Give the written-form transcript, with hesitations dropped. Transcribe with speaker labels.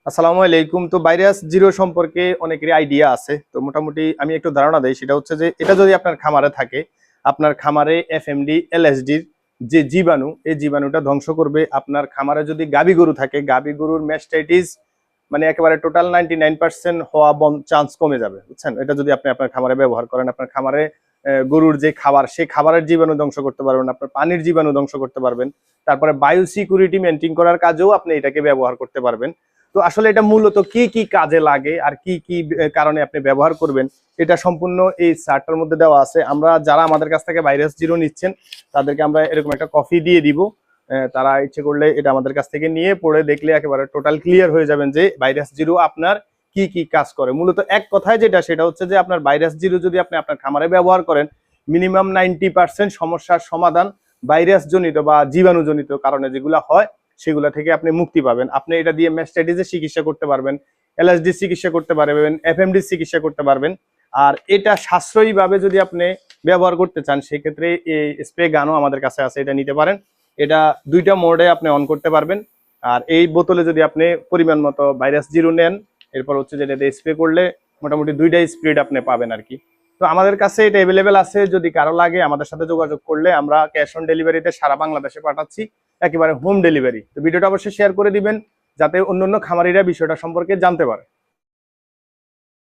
Speaker 1: আসসালামু আলাইকুম। তো ভাইরাস জিরো সম্পর্কে অনেকেরই আইডিয়া আছে। তো মোটামুটি আমি একটু ধারণা দেই, সেটা হচ্ছে যে এটা যদি আপনার খামারে থাকে, আপনার খামারে এফএমডি এলএসডির যে জীবাণু, এই জীবাণুটা ধ্বংস করবে। আপনার খামারে যদি গাবি গরু থাকে, গাবি গরুর ম্যাস্টাইটিস মানে একেবারে টোটাল 99% হওয়া চান্স কমে যাবে, বুঝছেন। এটা যদি আপনি আপনার খামারে ব্যবহার করেন, আপনার খামারে গরুর যে খাবার, সেই খাবারের জীবাণু ধ্বংস করতে পারবেন, আপনার পানির জীবাণু ধ্বংস করতে পারবেন। তারপরে বায়ো সিকিউরিটি মেনটেন করার কাজেও আপনি এটাকে ব্যবহার করতে পারবেন। তো আসলে এটা মূলত কি কি কাজে লাগে আর কি কি কারণে আপনি ব্যবহার করবেন, এটা সম্পূর্ণ এই চার্টটার মধ্যে দেওয়া আছে। আমরা যারা আমাদের কাছ থেকে ভাইরাস জিরো নিচ্ছেন, তাদেরকে আমরা এরকম একটা কপি দিয়ে দিব। তারা ইচ্ছে করলে এটা আমাদের কাছ থেকে নিয়ে পড়ে দেখলে একেবারে টোটাল ক্লিয়ার হয়ে যাবেন যে ভাইরাস জিরো আপনার কি কি কাজ করে। মূলত এক কথায় যেটা, সেটা হচ্ছে যে আপনার ভাইরাস জিরো যদি আপনি আপনার খামারে ব্যবহার করেন, মিনিমাম 90% সমস্যার সমাধান ভাইরাস জনিত বা জীবাণু জনিত কারণে যেগুলো হয় সেগুলা থেকে আপনি মুক্তি পাবেন। আপনি এটা দিয়ে ম্যাস্টাইটিসের চিকিৎসা করতে পারবেন, এলএসডি চিকিৎসা করতে পারবেন, এফএমডি চিকিৎসা করতে পারবেন। আর এটা সাশ্রয়ী ভাবে যদি আপনি ব্যবহার করতে চান, সেক্ষেত্রে এই স্প্রে গানও আমাদের কাছে আছে, এটা নিতে পারেন। এটা দুইটা মোডে আপনি অন করতে পারবেন। আর এই বোতলে যদি আপনি পরিমাণ মতো ভাইরাস জিরো নেন, এরপর হচ্ছে যে এটা স্প্রে করলে মোটামুটি দুইটা স্প্রেড আপনি পাবেন আর কি। তো আমাদের কাছে এটা অ্যাভেলেবেল আছে, যদি কারো লাগে আমাদের সাথে যোগাযোগ করলে আমরা ক্যাশ অন ডেলিভারিতে সারা বাংলাদেশে পাঠাচ্ছি, একেবারে হোম ডেলিভারি। তো ভিডিওটা অবশ্যই শেয়ার করে দিবেন, যাতে অন্যান্য খামারিরা বিষয়টা সম্পর্কে জানতে পারে।